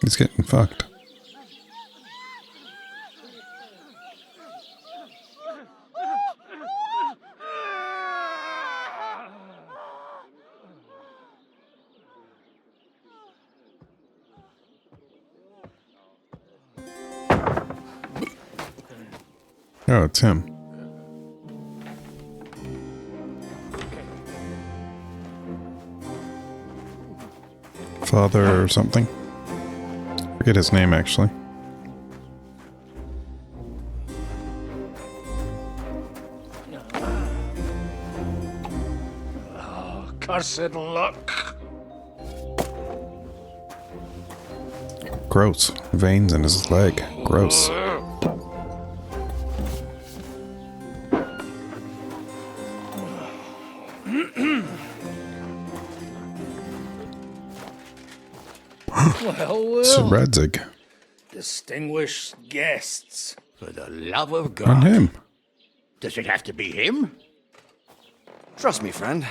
He's getting fucked. Oh, it's him. Father or something. Forget his name, actually. Oh, cursed luck. Gross. Veins in his leg. Gross. Well, Radzig. distinguished guests. For the love of God. On him. Does it have to be him? Trust me, friend.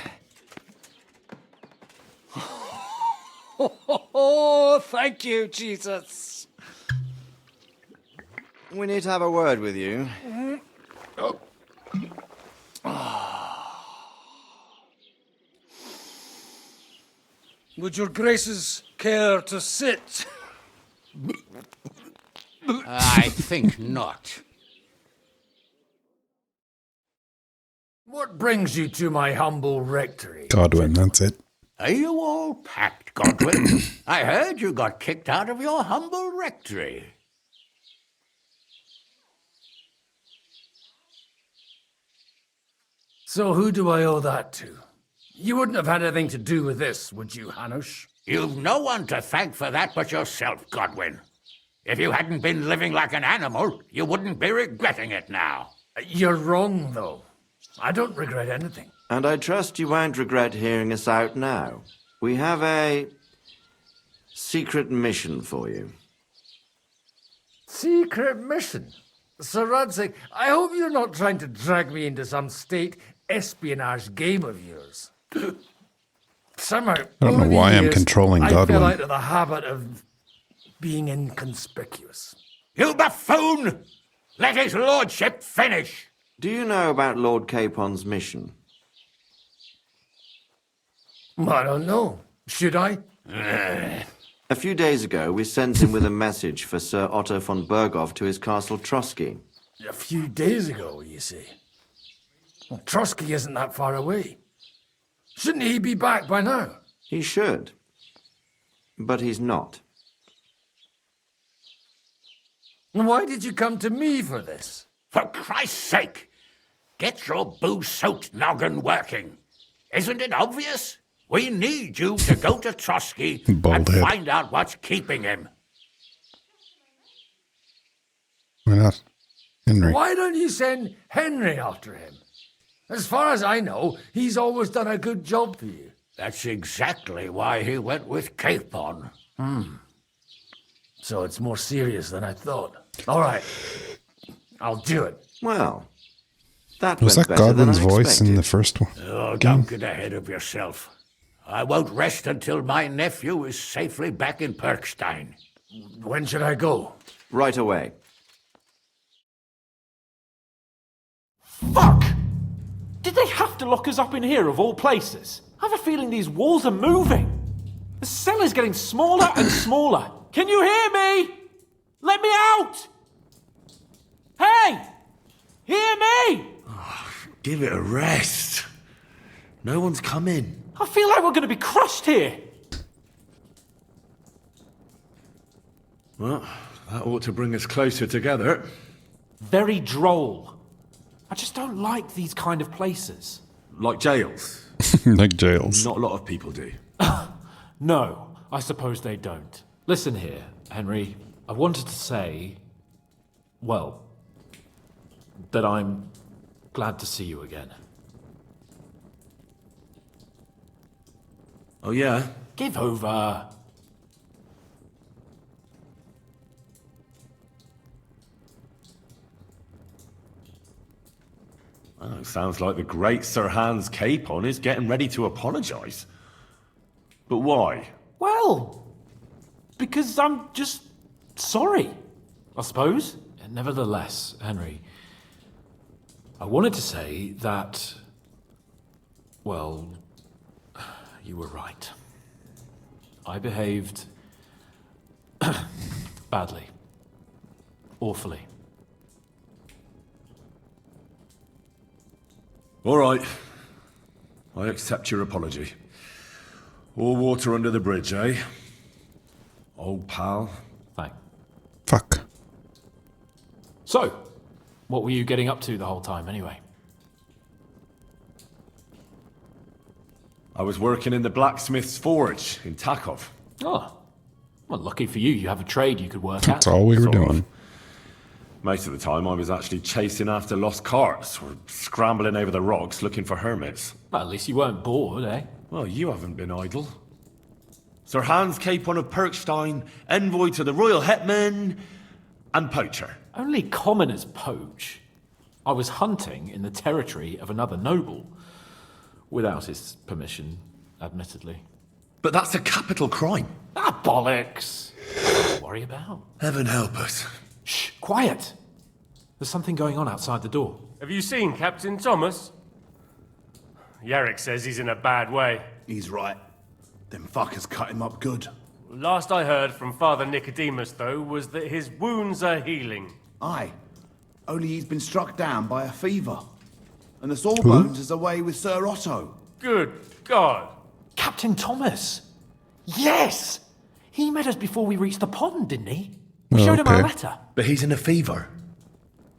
Oh, thank you, Jesus. We need to have a word with you. Would your graces care to sit? I think not. What brings you to my humble rectory? Godwin, that's it. Are you all packed, Godwin? I heard you got kicked out of your humble rectory. So who do I owe that to? You wouldn't have had anything to do with this, would you, Hanush? You've no one to thank for that but yourself, Godwin. If you hadn't been living like an animal, you wouldn't be regretting it now. You're wrong, though. I don't regret anything. And I trust you won't regret hearing us out now. We have a secret mission for you. Secret mission? Sir Radzig, I hope you're not trying to drag me into some state espionage game of yours. Somehow, I don't know why I'm controlling I Godwin. fell out of the habit of being inconspicuous. You buffoon! Let his lordship finish! Do you know about Lord Capon's mission? I don't know. Should I? A few days ago, we sent him with a message for Sir Otto von Berghoff to his castle Trotsky. A few days ago, you say? Well, Trotsky isn't that far away. Shouldn't he be back by now? He should. But he's not. Why did you come to me for this? For Christ's sake, get your booze-soaked noggin working. Isn't it obvious? We need you to go to Trotsky Bald and head. find out what's keeping him. Why not? Henry. Why don't you send Henry after him? As far as I know, he's always done a good job for you. That's exactly why he went with Capon. So it's more serious than I thought. All right. I'll do it. Well, that Was went that better than Godwin's I voice in expected. the first one? Oh, don't get ahead of yourself. I won't rest until my nephew is safely back in Perkstein. When should I go? Right away. Fuck! Did they have to lock us up in here of all places? I have a feeling these walls are moving. The cell is getting smaller and smaller. Can you hear me? Let me out! Hey! Hear me! Give it a rest. No one's come in. I feel like we're going to be crushed here. Well, that ought to bring us closer together. Very droll. I just don't like these kind of places. Like jails. Like jails. Not a lot of people do. No, I suppose they don't. Listen here, Henry. I wanted to say, well, that I'm glad to see you again. Oh, yeah? Give over. Oh, it sounds like the great Sir Hans Capon is getting ready to apologise. But why? Well, because I'm just sorry, I suppose. Nevertheless, Henry, I wanted to say that, well, you were right. I behaved badly. Awfully. All right. I accept your apology. All water under the bridge, eh? Old pal. Thanks. Fuck. So, what were you getting up to the whole time, anyway? I was working in the blacksmith's forge in Takov. Oh, well, lucky for you, you have a trade you could work at. That's all we were Sort of. doing. Most of the time, I was actually chasing after lost carts or scrambling over the rocks looking for hermits. Well, at least you weren't bored, eh? Well, you haven't been idle. Sir Hans Capon of Perkstein, envoy to the royal hetman, and poacher. Only commoners poach. I was hunting in the territory of another noble. Without his permission, admittedly. But that's a capital crime. Ah, bollocks! Nothing to worry about. Heaven help us. Shh, quiet! There's something going on outside the door. Have you seen Captain Thomas? Yarrick says he's in a bad way. He's right. Them fuckers cut him up good. Last I heard from Father Nicodemus, though, was that his wounds are healing. Aye. Only he's been struck down by a fever. And the Sawbones is away with Sir Otto. Good God! Captain Thomas! Yes! He met us before we reached the pond, didn't he? We showed him our Okay. letter. But he's in a fever.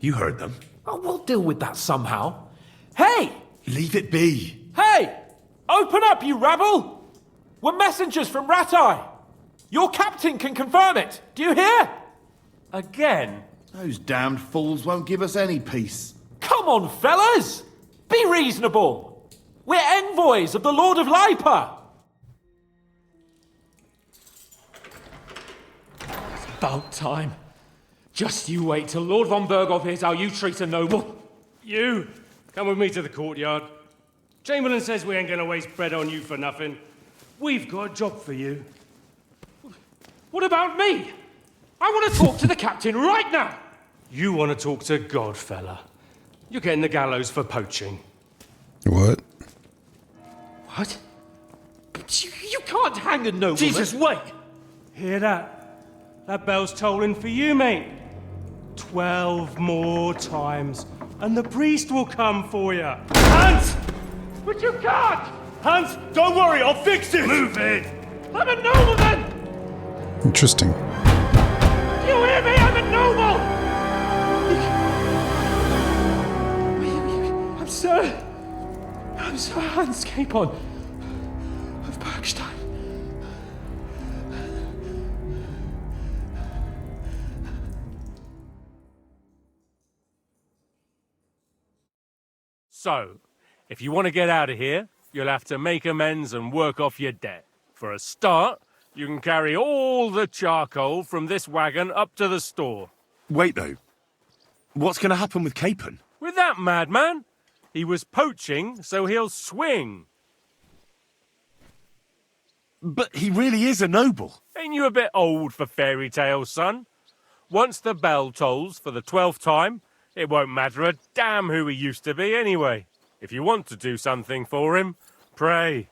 You heard them. Oh, we'll deal with that somehow. Hey! Leave it be. Hey! Open up, you rabble! We're messengers from Ratai. Your captain can confirm it. Do you hear? Again? Those damned fools won't give us any peace. Come on, fellas! Be reasonable. We're envoys of the Lord of Lipa. About time. Just you wait till Lord von Berghoff hears how you treat a noble. You, come with me to the courtyard. Chamberlain says we ain't gonna waste bread on you for nothing. We've got a job for you. What about me? I want to talk to the captain right now. You want to talk to God, fella. You're getting the gallows for poaching. What? What? But you can't hang a nobleman. Jesus, wait! Hear that? That bell's tolling for you, mate. 12 more times, and the priest will come for you. Hans! But you can't! Hans, don't worry, I'll fix it! Move it! I'm a nobleman! Interesting. Do you hear me? I'm a noble! I'm Sir Hans Capon of Bergstein. So, if you want to get out of here, you'll have to make amends and work off your debt. For a start, you can carry all the charcoal from this wagon up to the store. Wait, though. What's going to happen with Capon? With that madman, he was poaching, so he'll swing. But he really is a noble. Ain't you a bit old for fairy tales, son? Once the bell tolls for the 12th time, it won't matter a damn who he used to be anyway. If you want to do something for him, pray.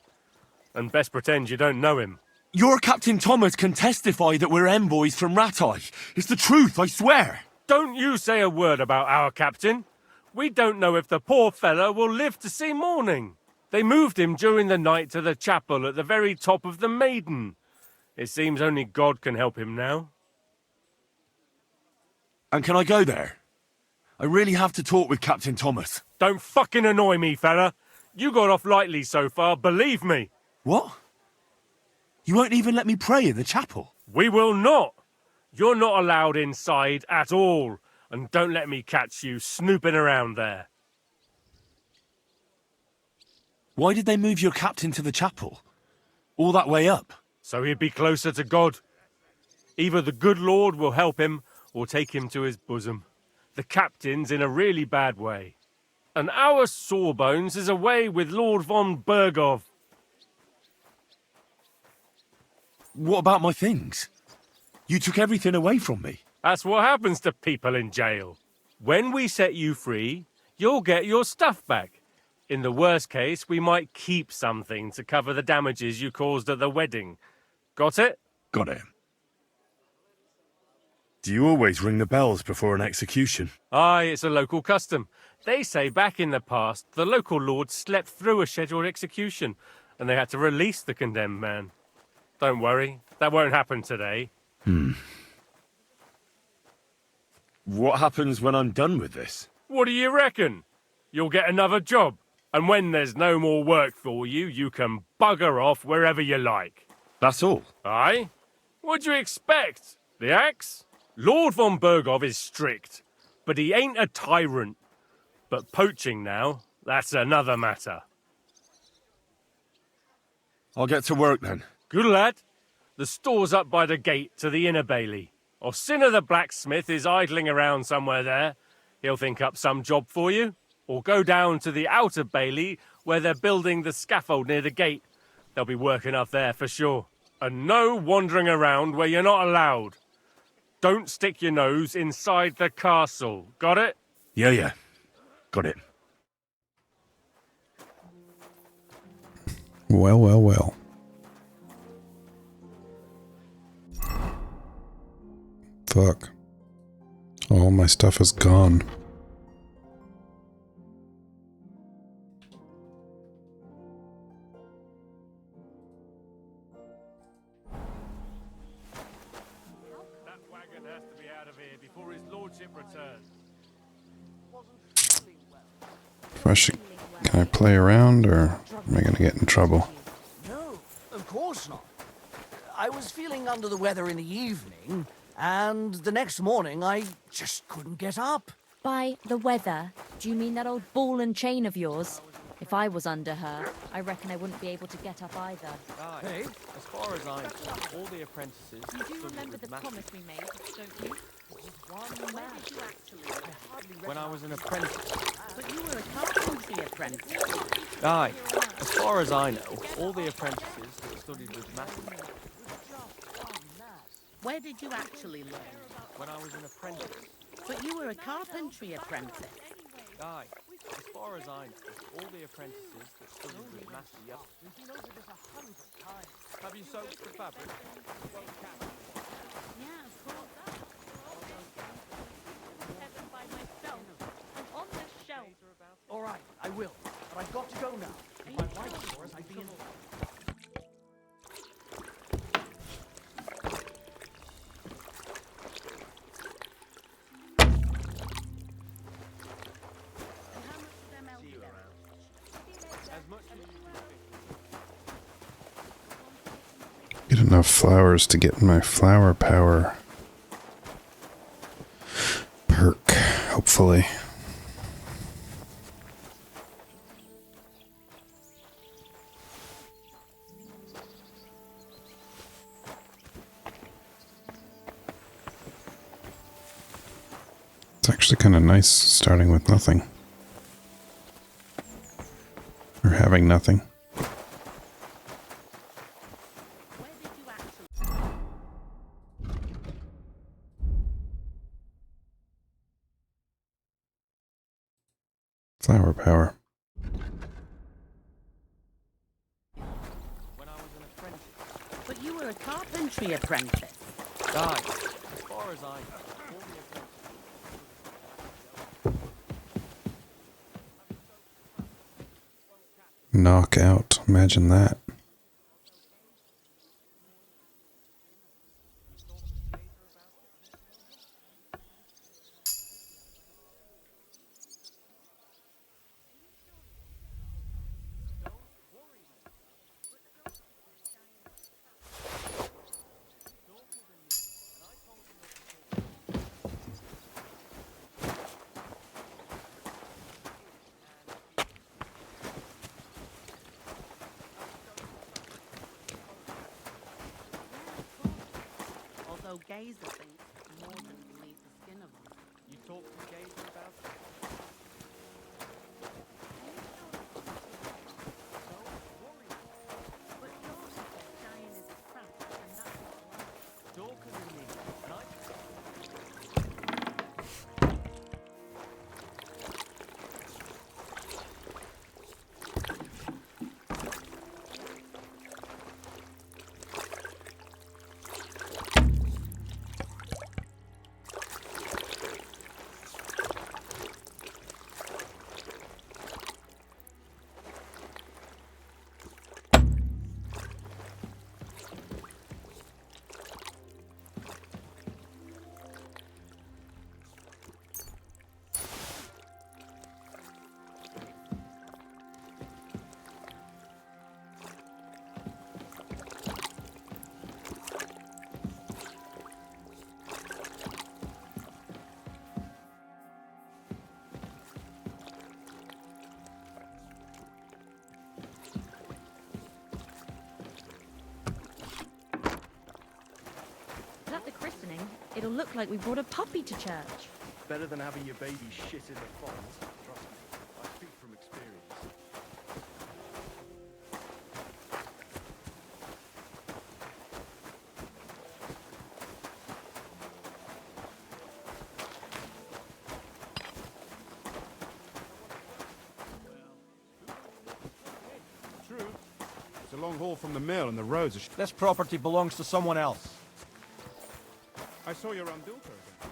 And best pretend you don't know him. Your Captain Thomas can testify that we're envoys from Ratai. It's the truth, I swear. Don't you say a word about our captain. We don't know if the poor fellow will live to see morning. They moved him during the night to the chapel at the very top of the Maiden. It seems only God can help him now. And can I go there? I really have to talk with Captain Thomas. Don't fucking annoy me, fella. You got off lightly so far, believe me. What? You won't even let me pray in the chapel? We will not. You're not allowed inside at all. And don't let me catch you snooping around there. Why did they move your captain to the chapel? All that way up? So he'd be closer to God. Either the good Lord will help him or take him to his bosom. The captain's in a really bad way. And our Sawbones is away with Lord von Bergov. What about my things? You took everything away from me. That's what happens to people in jail. When we set you free, you'll get your stuff back. In the worst case, we might keep something to cover the damages you caused at the wedding. Got it? Got it. Do you always ring the bells before an execution? Aye, it's a local custom. They say back in the past, the local lord slept through a scheduled execution, and they had to release the condemned man. Don't worry, that won't happen today. What happens when I'm done with this? What do you reckon? You'll get another job, and when there's no more work for you, you can bugger off wherever you like. That's all? Aye? What'd you expect? The axe? Lord von Bergov is strict, but he ain't a tyrant. But poaching now, that's another matter. I'll get to work then. Good lad. The store's up by the gate to the inner bailey. Orsina the blacksmith is idling around somewhere there. He'll think up some job for you. Or go down to the outer bailey where they're building the scaffold near the gate. They'll be working up there for sure. And no wandering around where you're not allowed. Don't stick your nose inside the castle. Got it? Yeah. Got it. Well. Fuck. All my stuff is gone. That wagon has to be out of here before his lordship returns. Can I play around, or am I gonna get in trouble? No, of course not. I was feeling under the weather in the evening, and the next morning I just couldn't get up. By the weather, do you mean that old ball and chain of yours? If I was under her, I reckon I wouldn't be able to get up either. Hey? As far as I know, all the apprentices... You do remember the promise we made, don't you? Where did you actually When I was an apprentice... But you were a carpentry apprentice. Aye. As far as I know, all the apprentices that studied with Matthew... Where did you actually learn? When I was an apprentice... But you were a carpentry apprentice. Aye. As far as I know, all the apprentices that studied with Master Young... Have you soaked the fabric? Yeah, of course. By myself. And on the shelf. All right, I will. But I've got to go now. My wife saw us, I'd be in... Get enough flowers to get my flower power perk, hopefully. It's actually kind of nice starting with nothing. Or having nothing. Flower power. When I was an apprentice... But you were a carpentry apprentice. Aye. As far as I know, all the apprentices... Knockout. Imagine that. Although Gazer thinks more than can leave the skin of them. You talked to Gazer about it? look like we brought a puppy to church. Better than having your baby shit in the ponds. Trust me, I speak from experience. True. It's a long haul from the mill and the roads are... This property belongs to someone else. I saw you around Dilker again.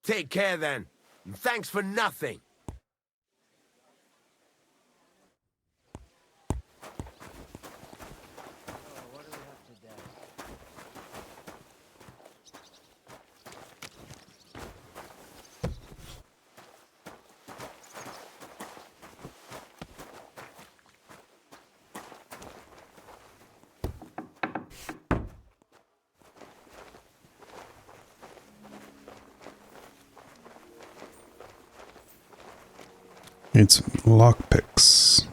Take care then, and thanks for nothing. It's lockpicks.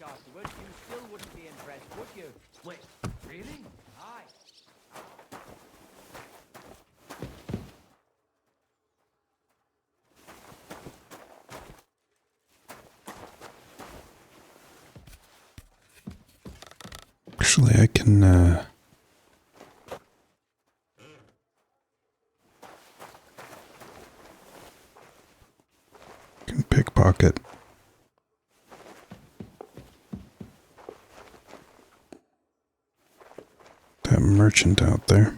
Afterwards, you still wouldn't be impressed, would you? Wait, really? Aye. Actually, I can pickpocket that merchant out there.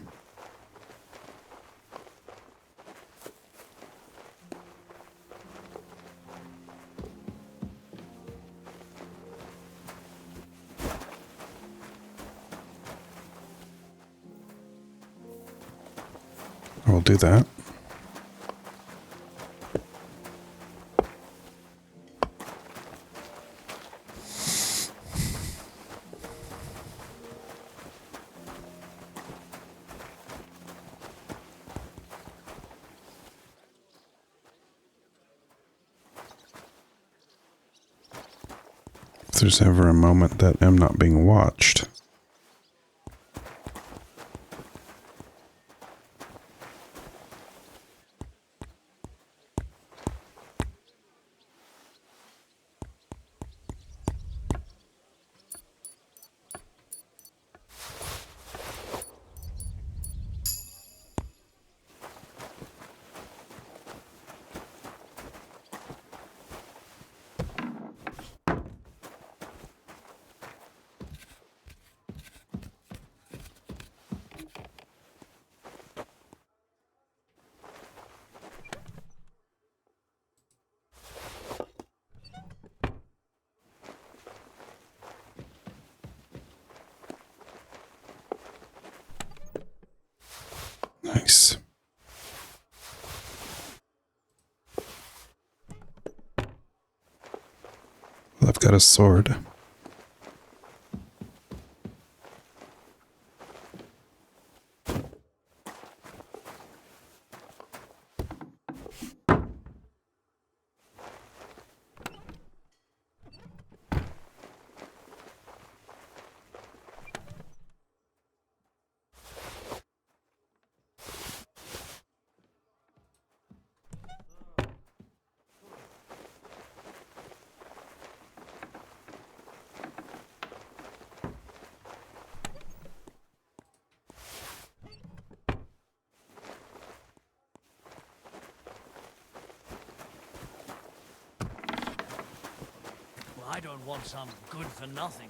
I'll do that. If there's ever a moment that I'm not being watched. Nice. Well, I've got a sword. I don't want some good for nothing.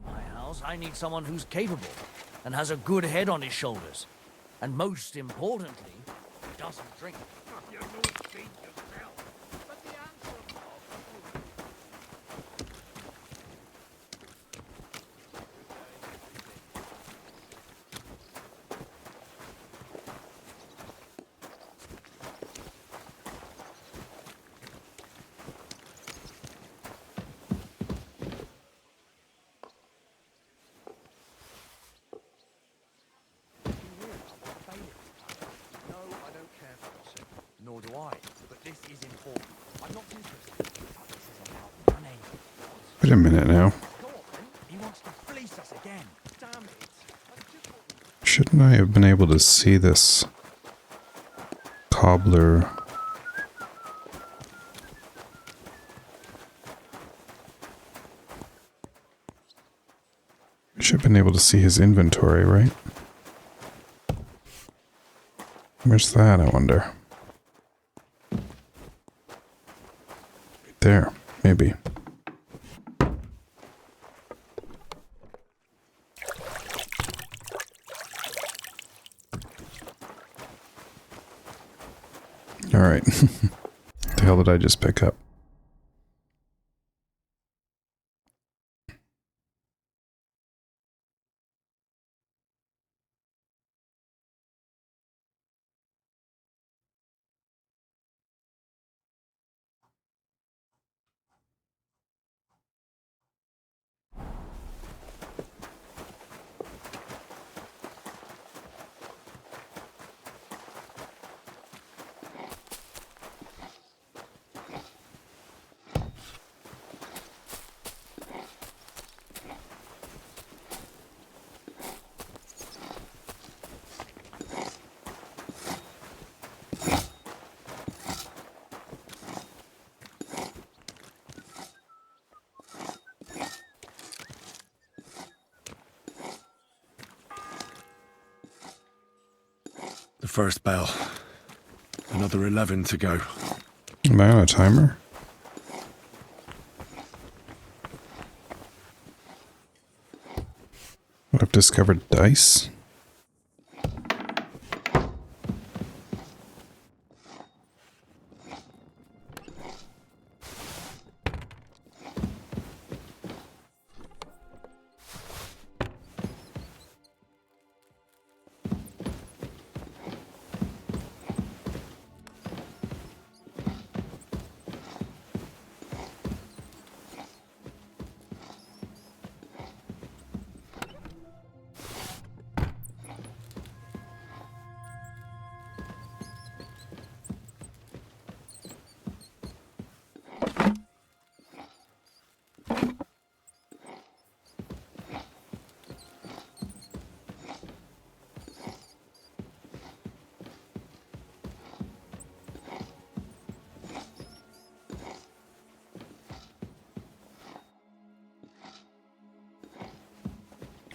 My house, I need someone who's capable and has a good head on his shoulders. And most importantly, doesn't drink. No, I don't care for gossip. Nor do I. But this is important. I'm not interested. But this is about money. Wait a minute now. Go on, then. He wants to fleece us again. Damn it. Shouldn't I have been able to see this cobbler? I should have been able to see his inventory, right? Where's that, I wonder? Right there, maybe. Alright. What the hell did I just pick up? The first bell. Another 11 to go. Am I on a timer? I've discovered dice.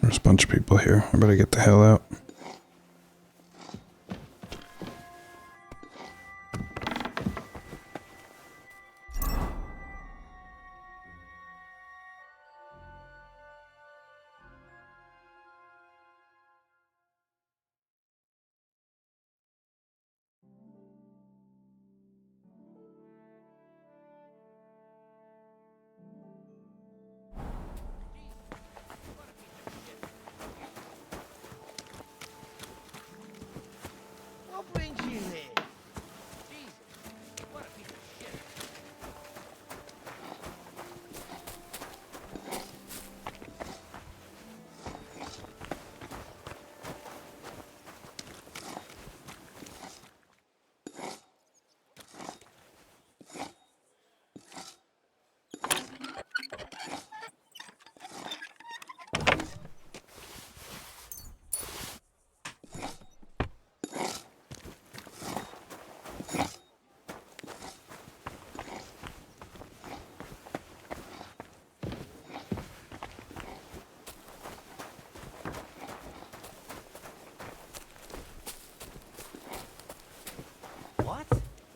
There's a bunch of people here. I better get the hell out.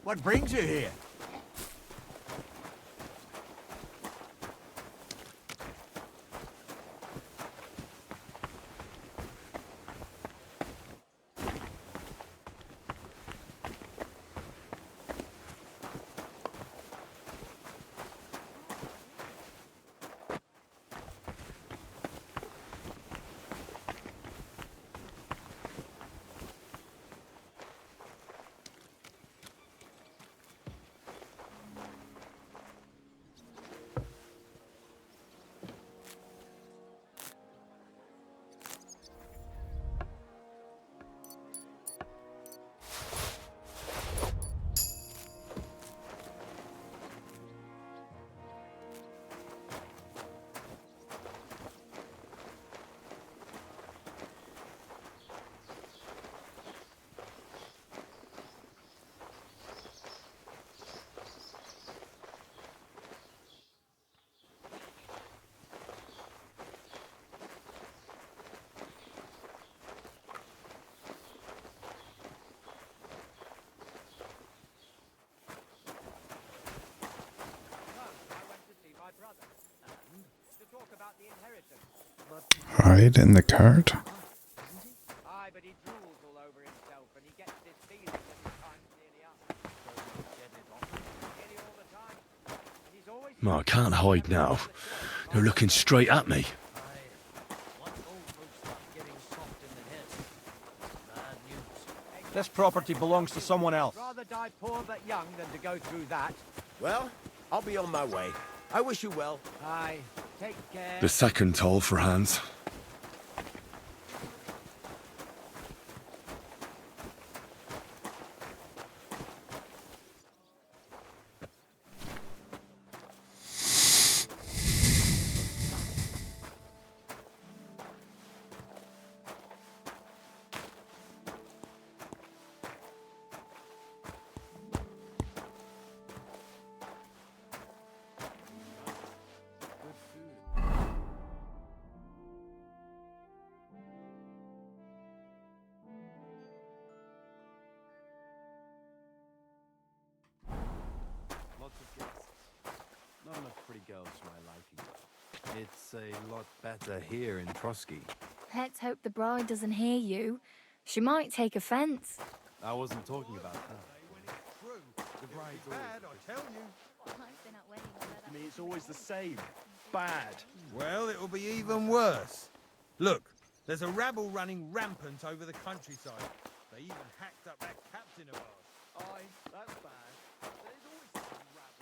What brings you here? Hide in the cart? Aye, but he drools all over himself, and he gets this feeling that his time's nearly up. Nearly all the time. And he's always... I can't hide now. They're looking straight at me. This property belongs to someone else. Rather die poor but young than to go through that. Well, I'll be on my way. I wish you well. Aye, take care. The second toll for Hans. Lots of guests. Not enough pretty girls for my liking. It's a lot better here in Trotsky. Let's hope the bride doesn't hear you. She might take offense. I wasn't talking about that. The bride's bad, I tell you. To me, it's always the same. Bad. Well, it'll be even worse. Look, there's a rabble running rampant over the countryside. They even hacked up that captain of ours. Aye, that's bad. There's always some rabble.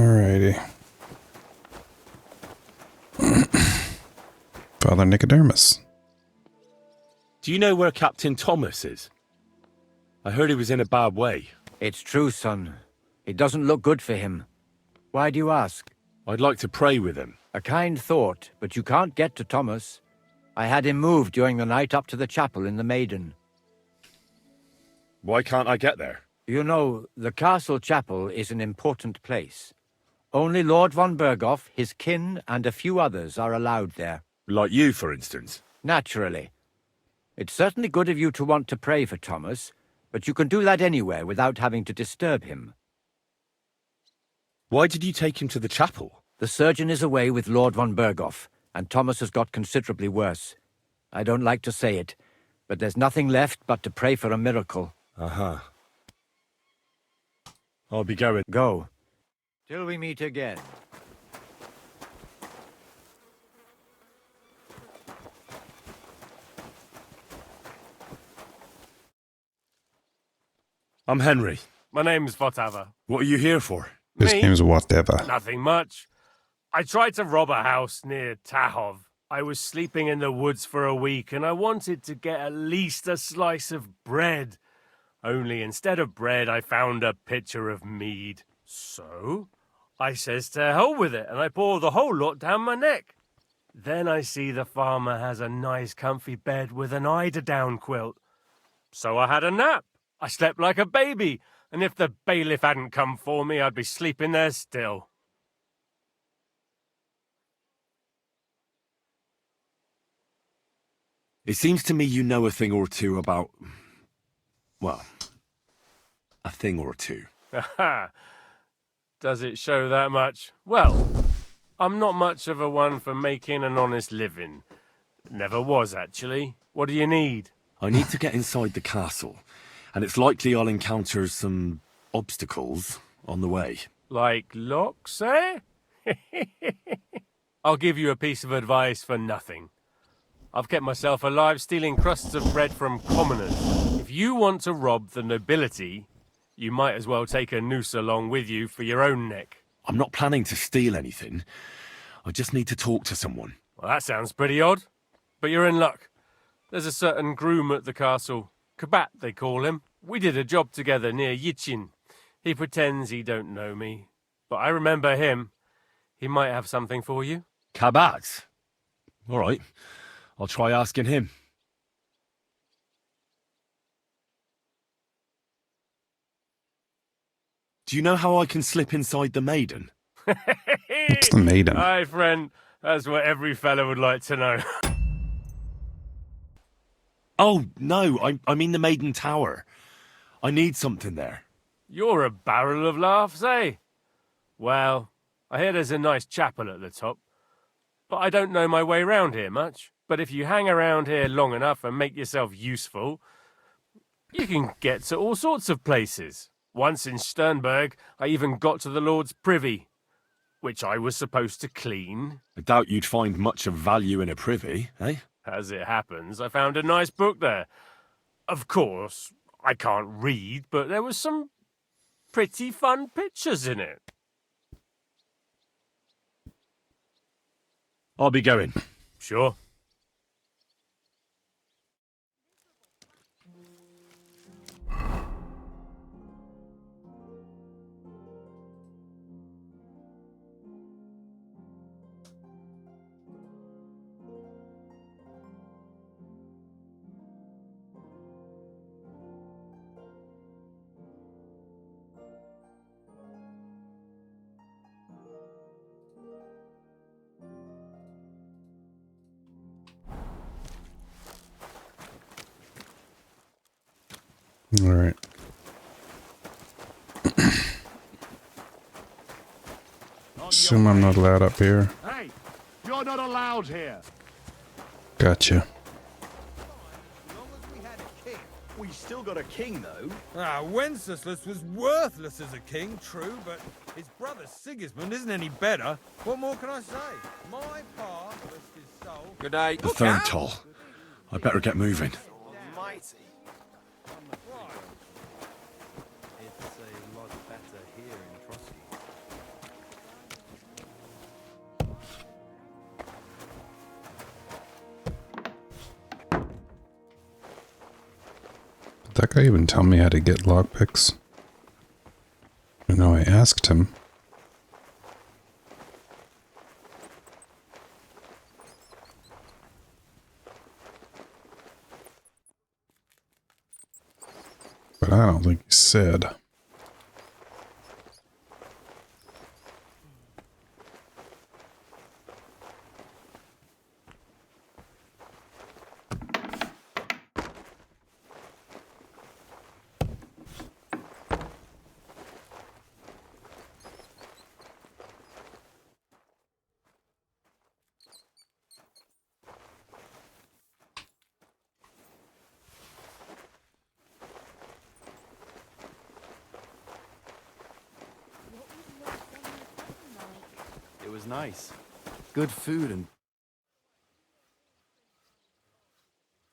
Alrighty. Father Nicodemus. Do you know where Captain Thomas is? I heard he was in a bad way. It's true, son. It doesn't look good for him. Why do you ask? I'd like to pray with him. A kind thought, but you can't get to Thomas. I had him moved during the night up to the chapel in the Maiden. Why can't I get there? You know, the castle chapel is an important place. Only Lord von Berghoff, his kin, and a few others are allowed there. Like you, for instance? Naturally. It's certainly good of you to want to pray for Thomas, but you can do that anywhere without having to disturb him. Why did you take him to the chapel? The surgeon is away with Lord von Berghoff, and Thomas has got considerably worse. I don't like to say it, but there's nothing left but to pray for a miracle. Uh-huh. I'll be going. Go. Till we meet again. I'm Henry. My name's Votava. What are you here for? His Me? name's whatever. Nothing much. I tried to rob a house near Tahov. I was sleeping in the woods for a week and I wanted to get at least a slice of bread. Only instead of bread, I found a pitcher of mead. So I says to hell with it and I pour the whole lot down my neck. Then I see the farmer has a nice comfy bed with an eider-down quilt. So I had a nap. I slept like a baby, and if the bailiff hadn't come for me, I'd be sleeping there still. It seems to me you know a thing or two about... well, a thing or two. Aha! Does it show that much? Well, I'm not much of a one for making an honest living. Never was, actually. What do you need? I need to get inside the castle, and it's likely I'll encounter some obstacles on the way. Like locks, eh? I'll give you a piece of advice for nothing. I've kept myself alive stealing crusts of bread from commoners. If you want to rob the nobility, you might as well take a noose along with you for your own neck. I'm not planning to steal anything. I just need to talk to someone. Well, that sounds pretty odd. But you're in luck. There's a certain groom at the castle. Kabat, they call him. We did a job together near Yichin. He pretends he don't know me. But I remember him. He might have something for you. Kabat? All right. I'll try asking him. Do you know how I can slip inside the Maiden? What's the Maiden? Aye, friend. That's what every fella would like to know. Oh, no, I mean the Maiden Tower. I need something there. You're a barrel of laughs, eh? Well, I hear there's a nice chapel at the top. But I don't know my way round here much. But if you hang around here long enough and make yourself useful, you can get to all sorts of places. Once in Sternberg, I even got to the Lord's privy, which I was supposed to clean. I doubt you'd find much of value in a privy, eh? As it happens, I found a nice book there. Of course, I can't read, but there was some pretty fun pictures in it. I'll be going. Sure. All right. Assume I'm not allowed up here. Hey, you're not allowed here. Gotcha. We still got a king, though. Ah, Wenceslas was worthless as a king, true, but his brother Sigismund isn't any better. What more can I say? My pa, rest his soul. Good day. The third toll. I better get moving. Almighty. It's a lot better here in Trotsky. Did that guy even tell me how to get lockpicks? I know I asked him. But I don't think he said. It was nice. Good food and...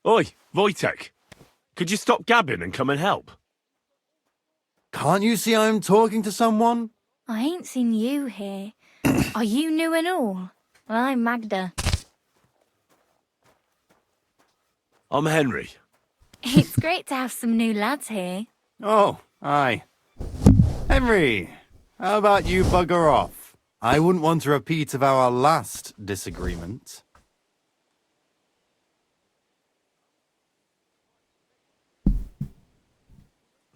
Oi, Wojtek. Could you stop gabbing and come and help? Can't you see I'm talking to someone? I ain't seen you here. Are you new and all? Well, I'm Magda. I'm Henry. It's great to have some new lads here. Oh, aye. Henry, how about you bugger off? I wouldn't want a repeat of our last disagreement.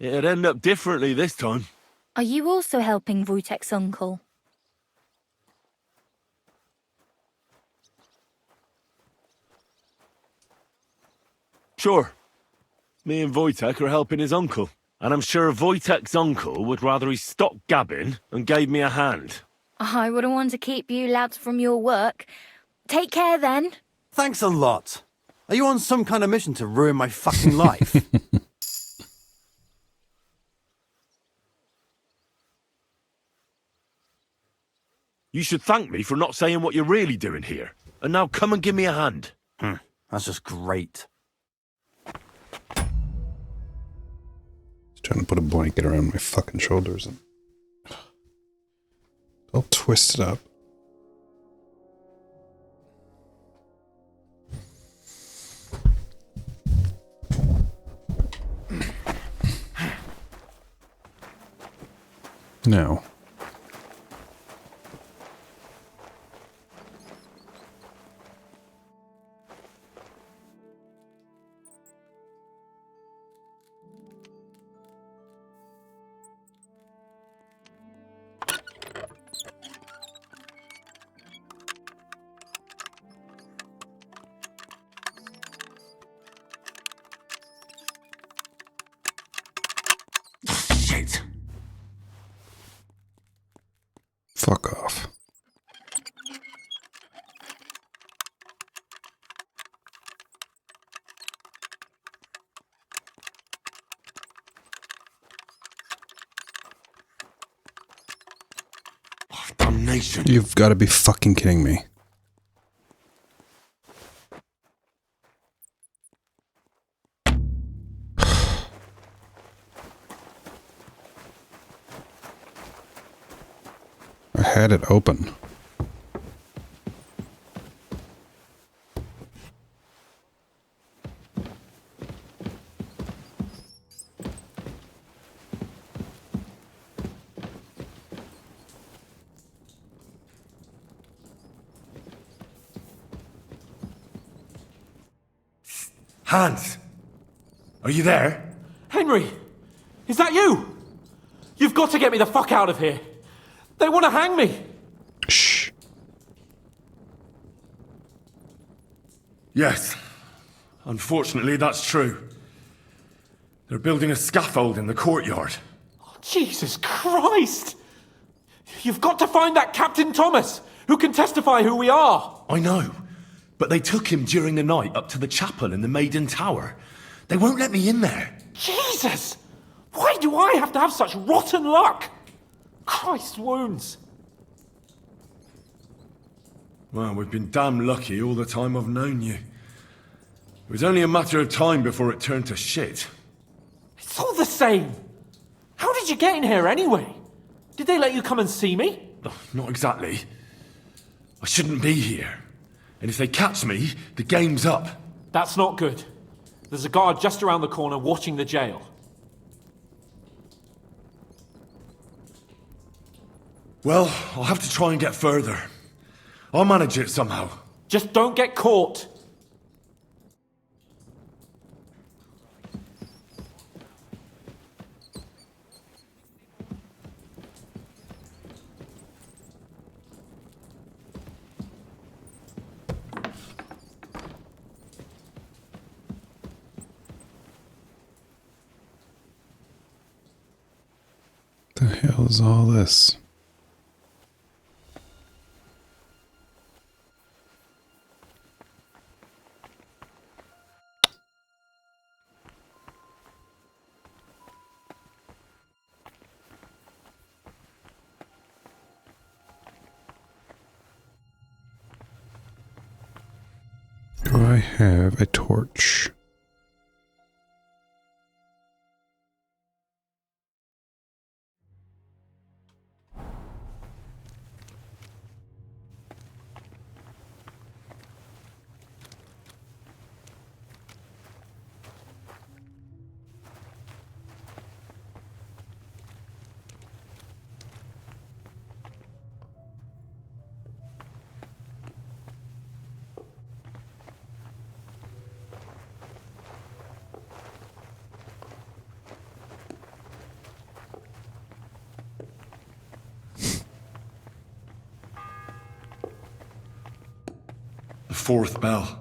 It'd end up differently this time. Are you also helping Wojtek's uncle? Sure. Me and Wojtek are helping his uncle. And I'm sure Wojtek's uncle would rather he stopped gabbing and gave me a hand. I wouldn't want to keep you lads from your work. Take care then. Thanks a lot. Are you on some kind of mission to ruin my fucking life? You should thank me for not saying what you're really doing here. And now come and give me a hand. That's just great. Just trying to put a blanket around my fucking shoulders and all twisted up. No. Shit. Fuck off. Damnation. You've got to be fucking kidding me. I had it open. Hans! Are you there? Henry! Is that you? You've got to get me the fuck out of here. They want to hang me. Shh. Yes. Unfortunately, that's true. They're building a scaffold in the courtyard. Oh, Jesus Christ! You've got to find that Captain Thomas, who can testify who we are. I know. But they took him during the night up to the chapel in the Maiden Tower. They won't let me in there. Jesus! Why do I have to have such rotten luck? Christ wounds. Well, we've been damn lucky all the time I've known you. It was only a matter of time before it turned to shit. It's all the same. How did you get in here anyway? Did they let you come and see me? Oh, not exactly. I shouldn't be here. And if they catch me, the game's up. That's not good. There's a guard just around the corner watching the jail. Well, I'll have to try and get further. I'll manage it somehow. Just don't get caught. The hell is all this? Do I have a torch? The fourth bell.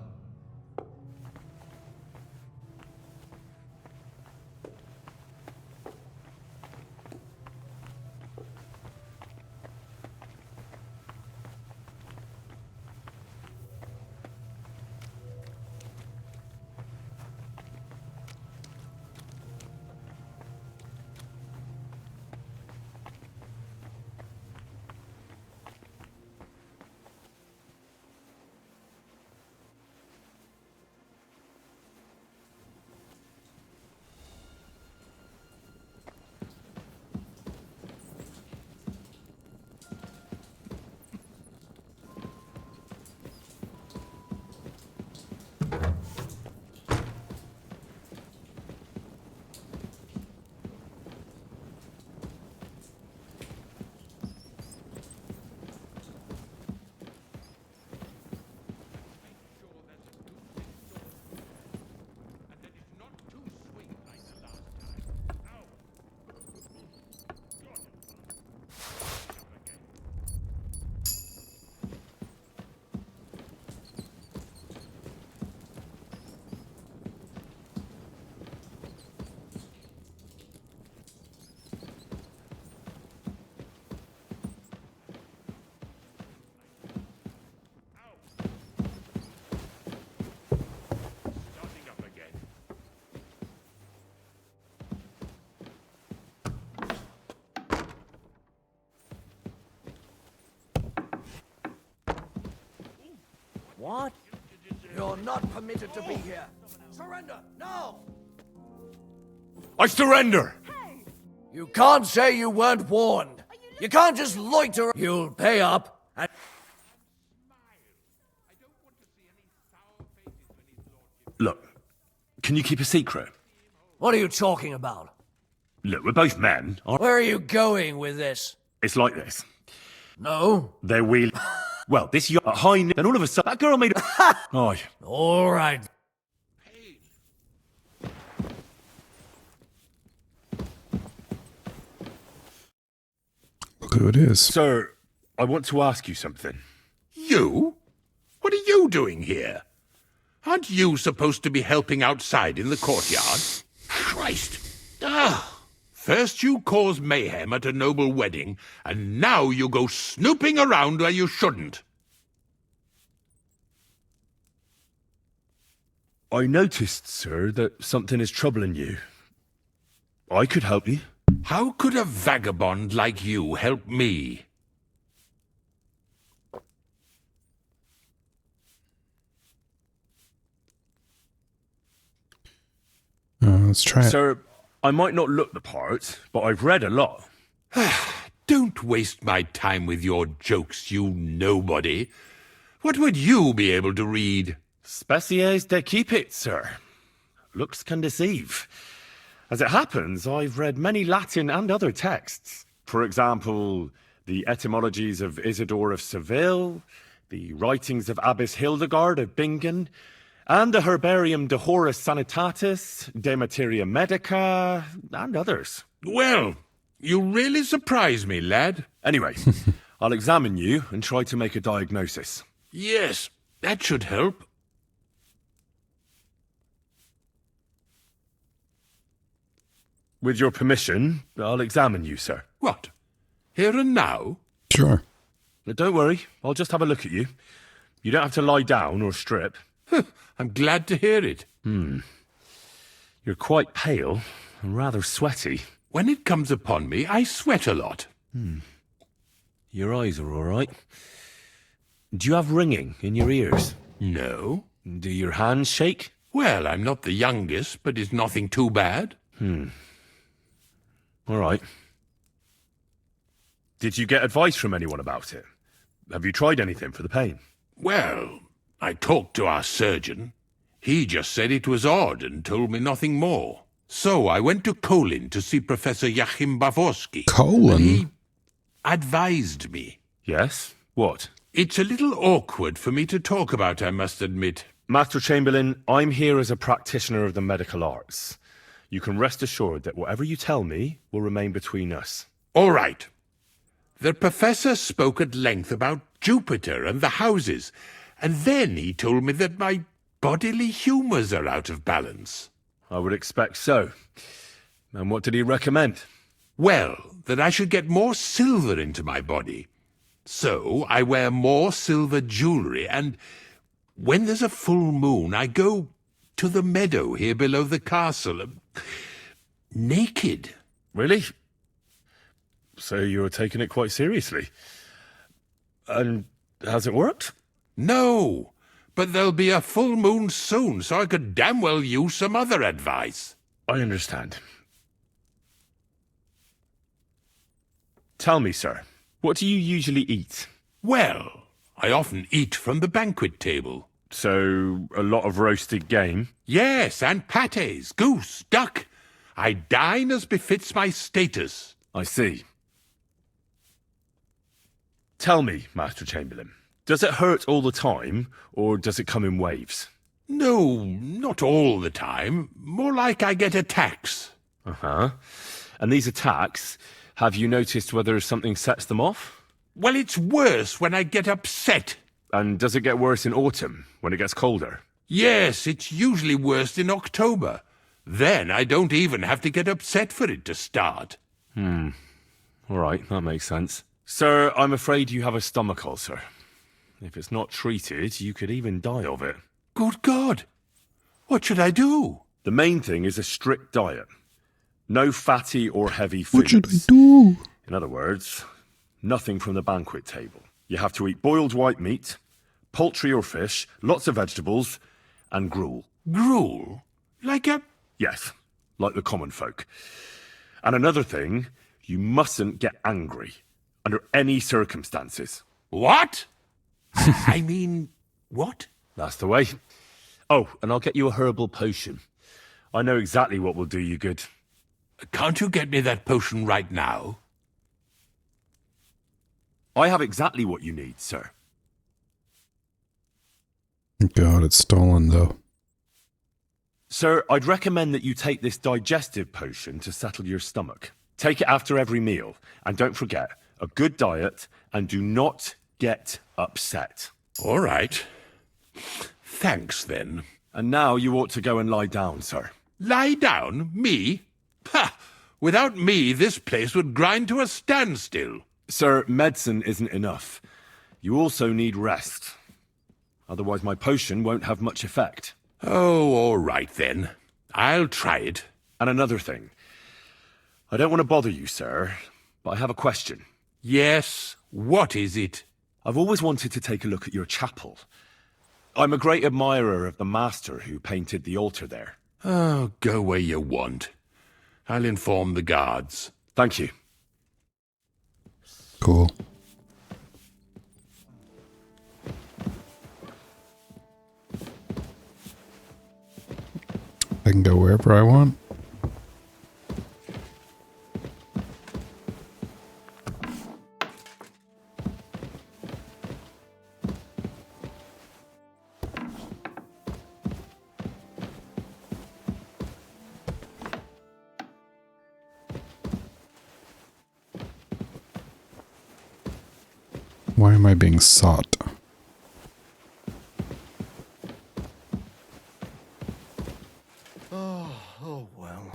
What? You're not permitted to be here. Surrender, now! I surrender! You can't say you weren't warned. You can't just loiter. You'll pay up and... Look, can you keep a secret? What are you talking about? Look, we're both men. Where are you going with this? It's like this. No? They're wheeling. Well, this yacht at high noon, and all of a sudden, that girl made a... Oh, all right. Look who it is. Sir, I want to ask you something. You? What are you doing here? Aren't you supposed to be helping outside in the courtyard? Christ! First you cause mayhem at a noble wedding, and now you go snooping around where you shouldn't. I noticed, sir, that something is troubling you. I could help you. How could a vagabond like you help me? Let's try it. Sir, I might not look the part, but I've read a lot. Don't waste my time with your jokes, you nobody. What would you be able to read? Spéciès d'équipe, sir. looks can deceive. As it happens, I've read many Latin and other texts. For example, the etymologies of Isidore of Seville, the writings of Abbess Hildegard of Bingen, and the Herbarium de Horis Sanitatis, De Materia Medica, and others. Well, you really surprise me, lad. Anyway, I'll examine you and try to make a diagnosis. Yes, that should help. With your permission, I'll examine you, sir. What? Here and now? Sure. Now, don't worry, I'll just have a look at you. You don't have to lie down or strip. I'm glad to hear it. You're quite pale and rather sweaty. When it comes upon me, I sweat a lot. Your eyes are all right. Do you have ringing in your ears? No. Do your hands shake? Well, I'm not the youngest, but it's nothing too bad. All right. Did you get advice from anyone about it? Have you tried anything for the pain? Well, I talked to our surgeon. He just said it was odd and told me nothing more. So I went to Kolin to see Professor Joachim Bavorsky. Kolin? He advised me. Yes? What? It's a little awkward for me to talk about, I must admit. Master Chamberlain, I'm here as a practitioner of the medical arts. You can rest assured that whatever you tell me will remain between us. All right. The professor spoke at length about Jupiter and the houses, and then he told me that my bodily humours are out of balance. I would expect so. And what did he recommend? Well, that I should get more silver into my body. So I wear more silver jewellery, and when there's a full moon, I go to the meadow here below the castle, naked. Really? So you're taking it quite seriously. And has it worked? No, but there'll be a full moon soon, so I could damn well use some other advice. I understand. Tell me, sir, what do you usually eat? Well, I often eat from the banquet table. So, a lot of roasted game? Yes, and pâtés, goose, duck. I dine as befits my status. I see. Tell me, Master Chamberlain, does it hurt all the time, or does it come in waves? No, not all the time. More like I get attacks. Uh-huh. And these attacks, have you noticed whether something sets them off? Well, it's worse when I get upset. And does it get worse in autumn, when it gets colder? Yes, it's usually worst in October. Then I don't even have to get upset for it to start. All right, that makes sense. Sir, I'm afraid you have a stomach ulcer. If it's not treated, you could even die of it. Good God! What should I do? The main thing is a strict diet. No fatty or heavy foods. What should I do? In other words, nothing from the banquet table. You have to eat boiled white meat, poultry or fish, lots of vegetables, and gruel. Gruel? Like a... Yes, like the common folk. And another thing, you mustn't get angry, under any circumstances. What? I mean, what? That's the way. Oh, and I'll get you a herbal potion. I know exactly what will do you good. Can't you get me that potion right now? I have exactly what you need, sir. God, it's stolen, though. Sir, I'd recommend that you take this digestive potion to settle your stomach. Take it after every meal, and don't forget, a good diet, and do not get upset. All right. Thanks, then. And now you ought to go and lie down, sir. Lie down? Me? Ha! Without me, this place would grind to a standstill. Sir, medicine isn't enough. You also need rest. Otherwise my potion won't have much effect. Oh, all right then. I'll try it. And another thing. I don't want to bother you, sir, but I have a question. Yes? What is it? I've always wanted to take a look at your chapel. I'm a great admirer of the master who painted the altar there. Oh, go where you want. I'll inform the guards. Thank you. Cool. I I can go wherever I want. Why am I being sought? Oh well.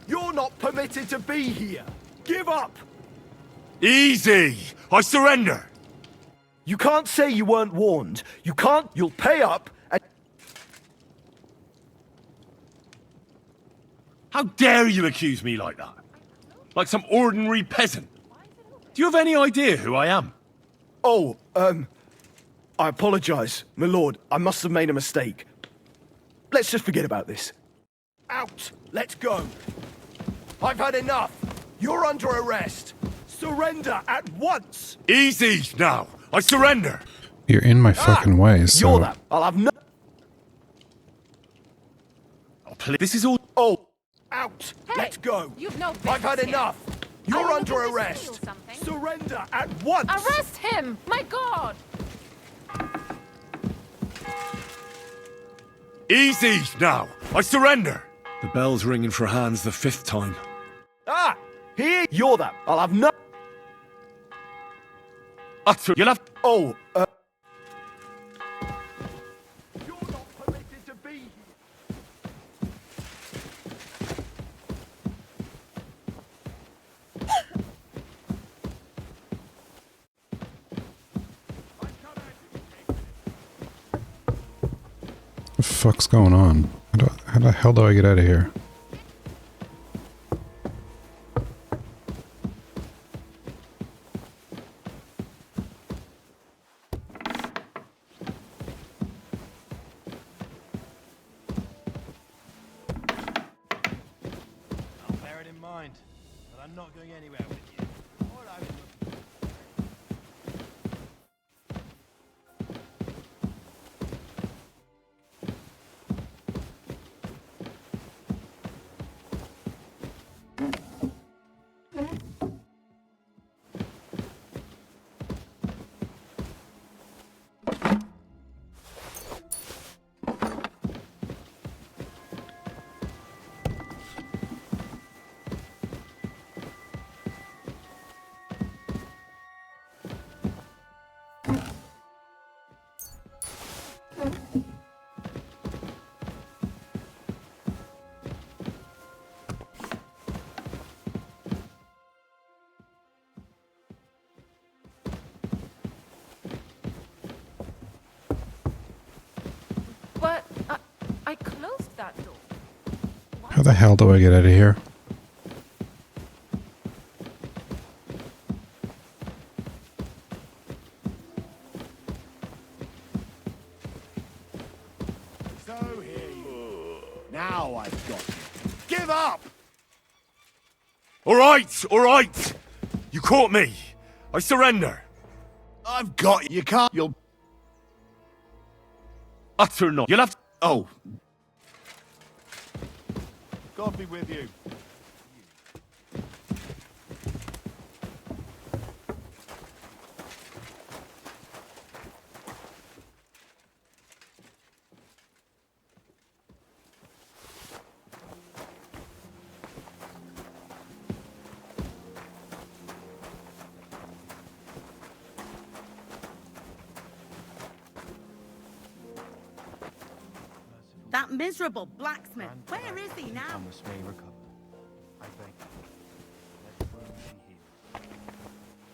You're not permitted to be here. Give up. Easy! I surrender! You can't say you weren't warned. You can't. You'll pay up and... How dare you accuse me like that? Like some ordinary peasant. Do you have any idea who I am? Oh, I apologize, my lord. I must have made a mistake. Let's just forget about this. Out! Let's go! I've had enough! You're under arrest! Surrender at once! Easy now! I surrender! You're in my fucking way, so... You're that. I'll have no... This is all... Oh! Out! Let's go! You've no I've had business enough! here. You're Are you under looking to arrest! steal something? Surrender at once! Arrest him! My God! Easy now! I surrender! The bell's ringing for hands the 5th time. Ah! Here! You're that. I'll have no... You'll have... Oh, What the fuck's going on? How the hell do I get out of here? I'll bear it in mind, but I'm not going anywhere with you. All I was looking for. But I closed that door. How the hell do I get out of here? So here you Now I've got you. Give up! All right! You caught me. I surrender. I've got you. You can't. You'll... Utter not. You'll have to... Oh. God be with you. That miserable blacksmith. Where is he now? Thomas may recover. I beg you, let the wound be healed.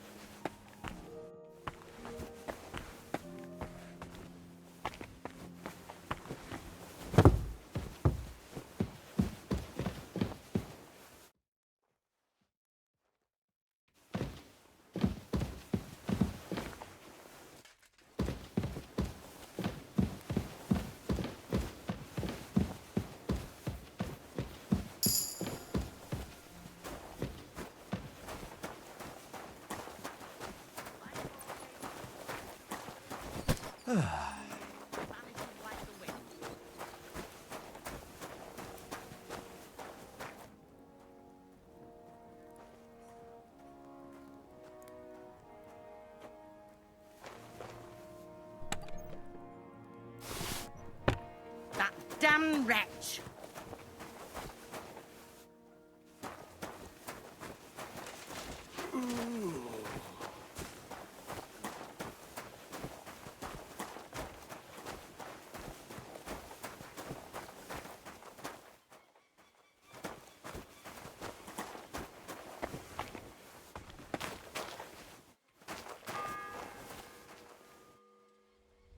That damn wretch.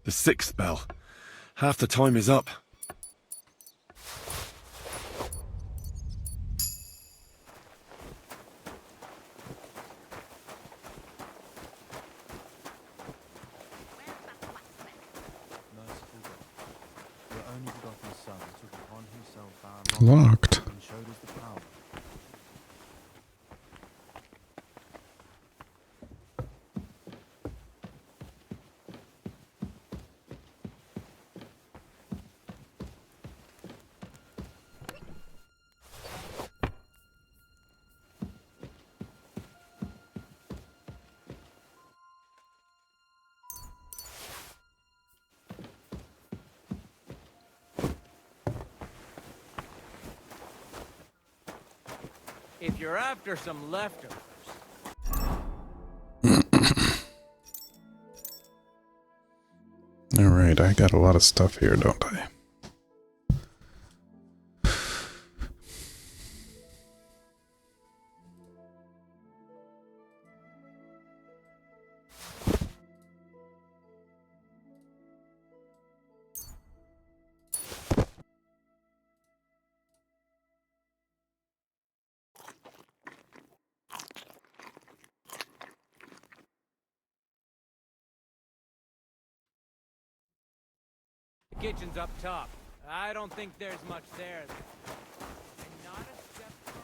The sixth bell. Half the time is up. Merciful God, your only begotten Son took upon himself our wrongs Locked. and showed us the power. If you're after some leftovers, Alright, I got a lot of stuff here, don't I? the kitchen's up top. I don't think there's much there. And not a step further.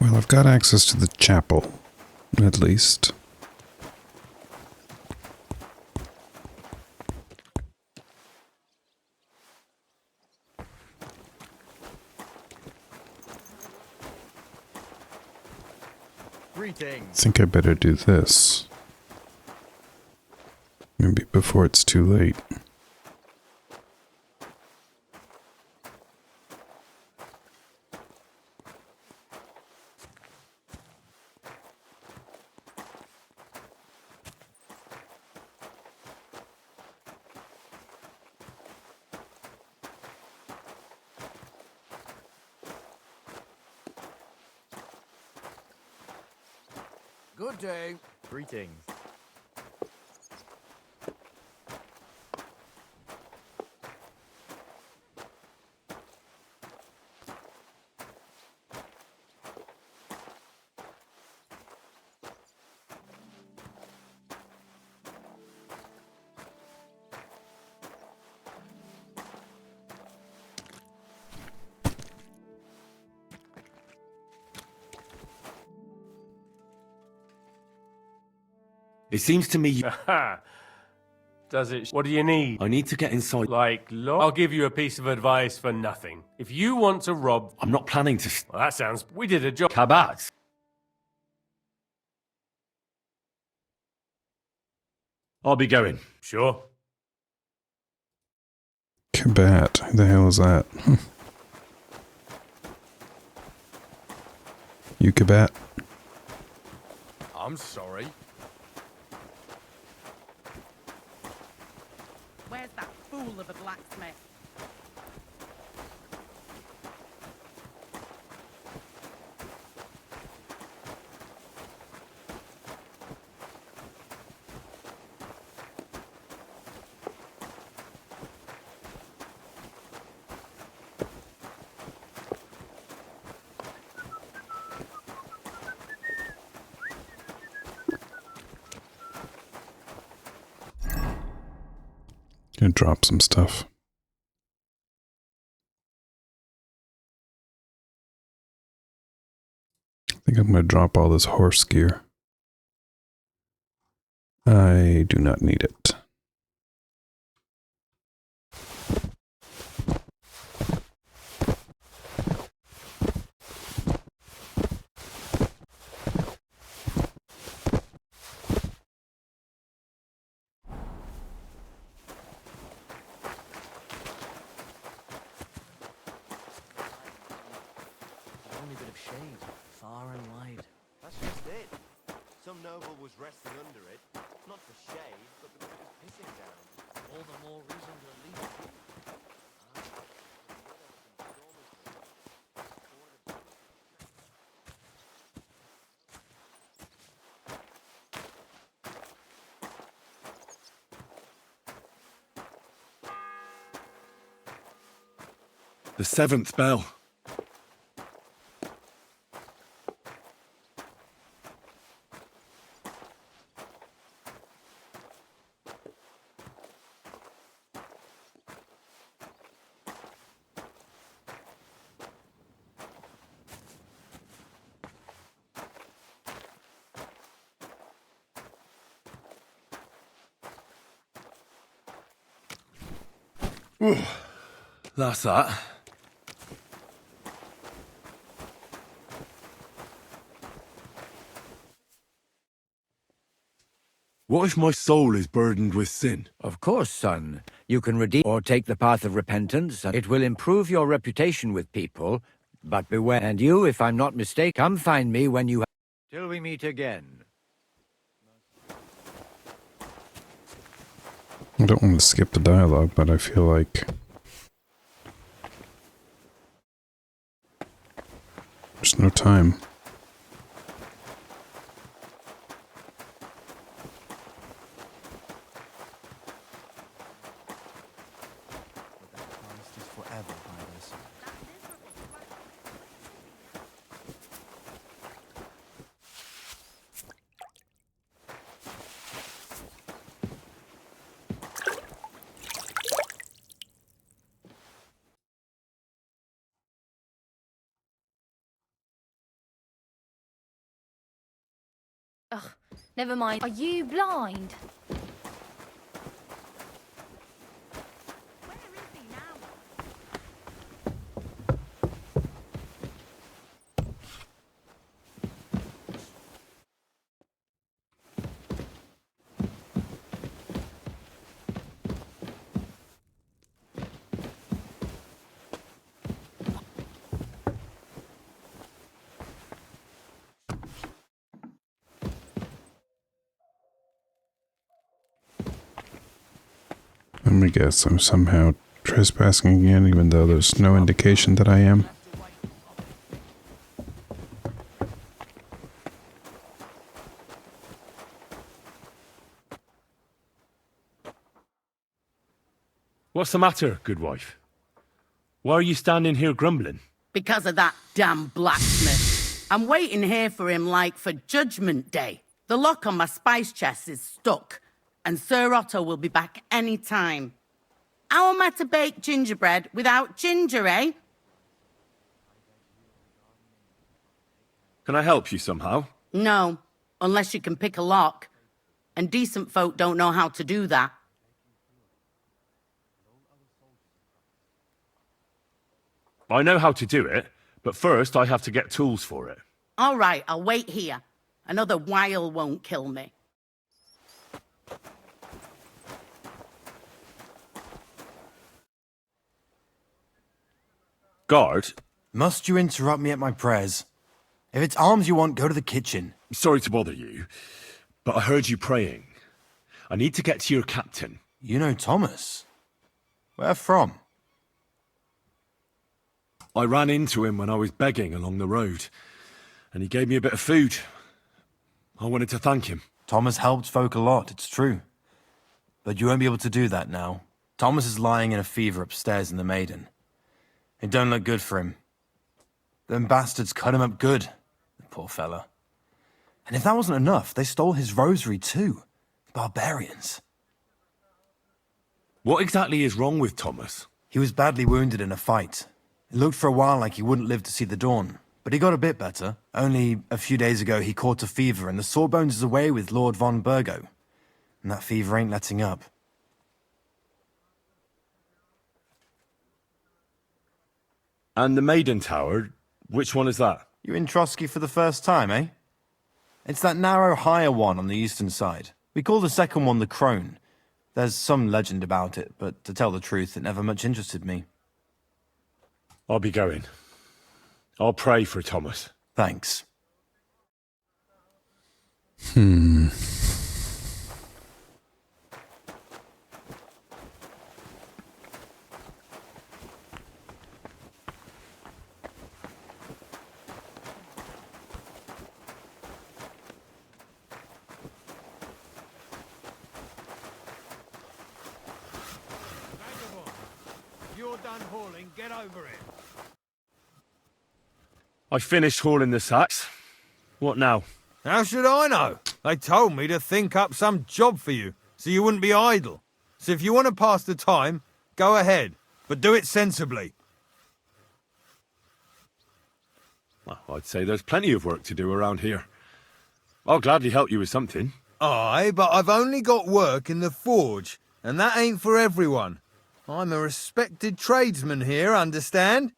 Well, I've got access to the chapel, at least. Greetings. I think I better do this. Maybe before it's too late. Good day. Greetings. It seems to me Does it? What do you need? I need to get inside. Like, look, I'll give you a piece of advice for nothing. If you want to rob... I'm not planning to... Well, that sounds... We did a job. Cabats. I'll be going. Sure. Kabat. Who the hell is that? You Kabat? I'm sorry. Where's that fool of a blacksmith? Gonna drop some stuff. I think I'm gonna drop all this horse gear. I do not need it. The only bit of shade, far and wide. That's just it. Some noble was resting under it, not for shade, but because it was pissing down. All the more reason to leave. The 7th bell. Ooh, that's that. What if my soul is burdened with sin? Of course, son. You can redeem or take the path of repentance, and it will improve your reputation with people. But beware. And you, if I'm not mistaken, come find me when you... Till we meet again. I don't want to skip the dialogue, but I feel like there's no time. Christ is forever by their side. Ugh, never mind. Are you blind? Where is he now? Let me guess, I'm somehow trespassing again, even though there's no indication that I am. What's the matter, good wife? Why are you standing here grumbling? Because of that damn blacksmith. I'm waiting here for him like for Judgment Day. The lock on my spice chest is stuck, and Sir Otto will be back any time. How am I to bake gingerbread without ginger, eh? Can I help you somehow? No, unless you can pick a lock. And decent folk don't know how to do that. I know how to do it, but first I have to get tools for it. All right, I'll wait here. Another while won't kill me. Guard? Must you interrupt me at my prayers? If it's arms you want, go to the kitchen. Sorry to bother you, but I heard you praying. I need to get to your captain. You know Thomas? Where from? I ran into him when I was begging along the road, and he gave me a bit of food. I wanted to thank him. Thomas helped folk a lot, it's true. But you won't be able to do that now. Thomas is lying in a fever upstairs in the Maiden. It don't look good for him. Them bastards cut him up good, the poor fella. And if that wasn't enough, they stole his rosary too. Barbarians. What exactly is wrong with Thomas? He was badly wounded in a fight. It looked for a while like he wouldn't live to see the dawn, but he got a bit better. Only a few days ago he caught a fever and the Sawbones is away with Lord von Burgo. And that fever ain't letting up. And the Maiden Tower, which one is that? You in Trotsky for the first time, eh? It's that narrow, higher one on the eastern side. We call the second one the Crone. There's some legend about it, but to tell the truth, it never much interested me. I'll be going. I'll pray for Thomas. Thanks. You're done hauling, get over it. I finished hauling the sacks. What now? How should I know? They told me to think up some job for you, so you wouldn't be idle. So if you want to pass the time, go ahead, but do it sensibly. Well, I'd say there's plenty of work to do around here. I'll gladly help you with something. Aye, but I've only got work in the forge, and that ain't for everyone. I'm a respected tradesman here, understand?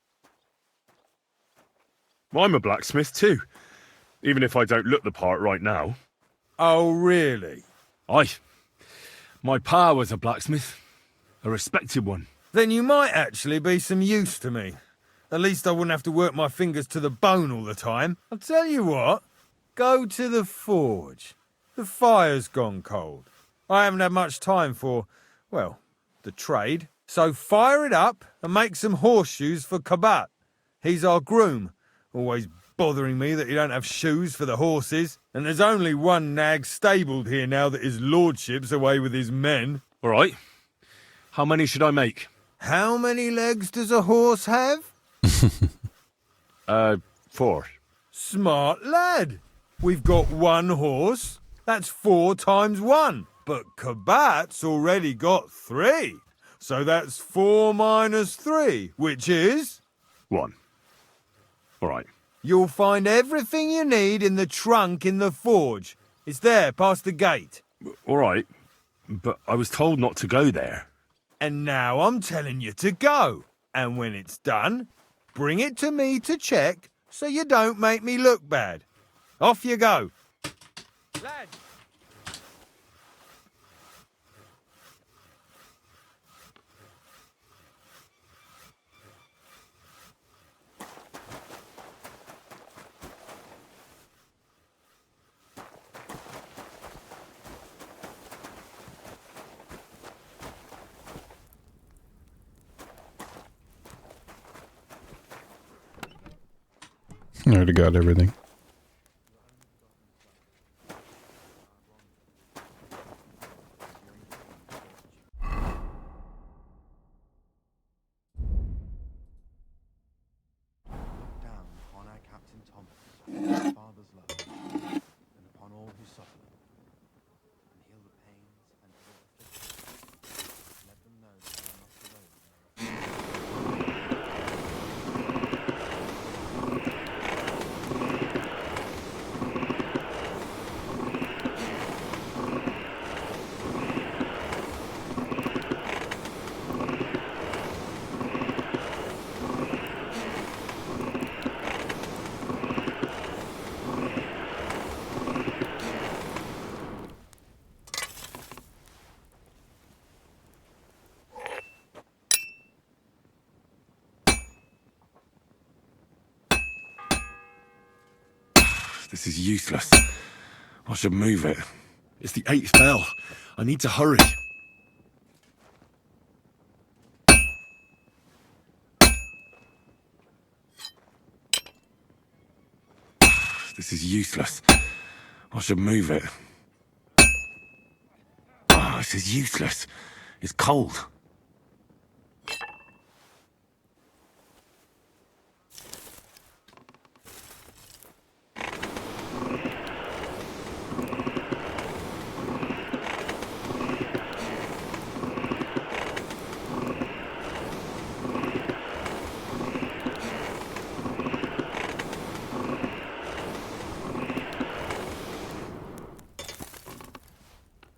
I'm a blacksmith too, even if I don't look the part right now. Oh, really? Aye. My pa was a blacksmith, a respected one. Then you might actually be some use to me. At least I wouldn't have to work my fingers to the bone all the time. I'll tell you what, go to the forge. The fire's gone cold. I haven't had much time for, well, the trade. So fire it up and make some horseshoes for Kabat. He's our groom. Always bothering me that you don't have shoes for the horses. And there's only one nag stabled here now that his lordship's away with his men. All right. How many should I make? How many legs does a horse have? 4. Smart lad. We've got one horse. That's 4 times 1. But Kabat's already got 3. So that's 4 minus 3, which is... 1. All right. You'll find everything you need in the trunk in the forge. It's there, past the gate. All right. But I was told not to go there. And now I'm telling you to go. And when it's done, bring it to me to check so you don't make me look bad. Off you go. Lad. I already got everything. This is useless. I should move it. It's the 8th bell. I need to hurry. This is useless. I should move it. This is useless. It's cold.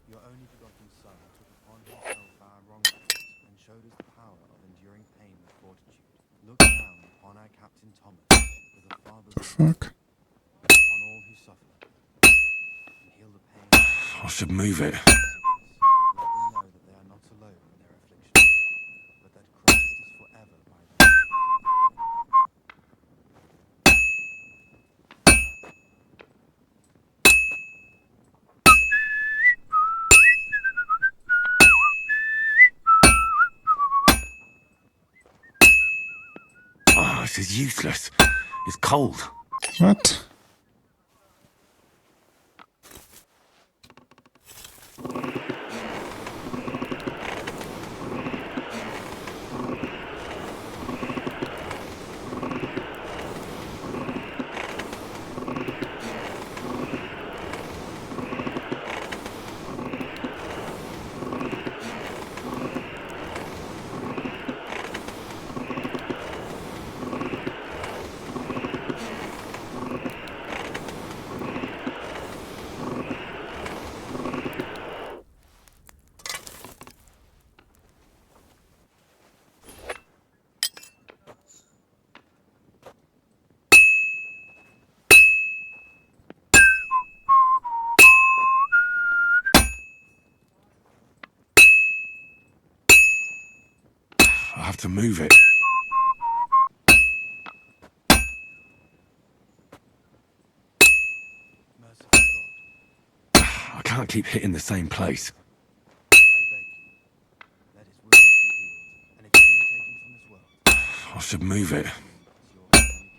Your only begotten Son took upon himself our wrongdoings and showed us the power of enduring pain with fortitude. Look down upon our Captain Thomas with a father's Fuck. on all who suffer, and heal the pain. I should move it. Let them know that they are not alone in their afflictions, but that Christ is forever by them. This is useless. It's cold. What? I have to move it. Merciful God, I can't keep hitting the same place. I beg you, let his wounds be healed, and if you take him from this world, I should move it. as your heavenly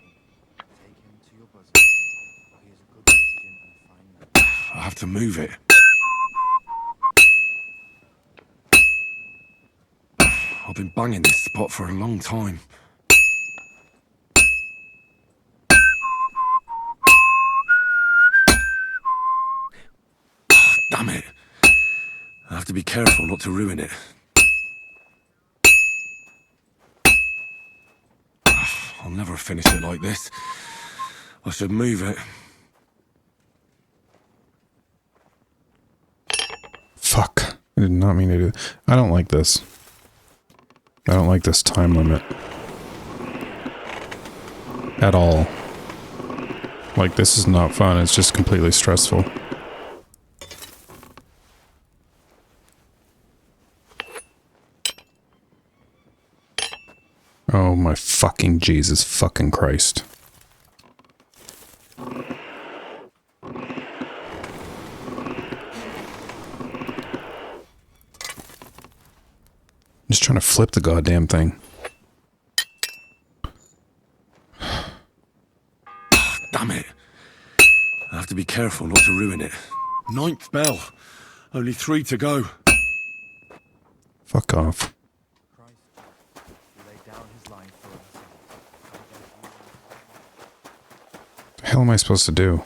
King, take him to your bosom, for he is a good Christian and a fine man. I have to move it. I've been banging this spot for a long time. Damn it. I have to be careful not to ruin it. I'll never finish it like this. I should move it. Fuck. I did not mean to do that. I don't like this. I don't like this time limit. At all. Like, this is not fun. It's just completely stressful. Oh my fucking Jesus fucking Christ. Just trying to flip the goddamn thing. Damn it. I have to be careful not to ruin it. 9th bell. Only 3 to go. Fuck off. Christ, he laid down his life for us. The hell am I supposed to do?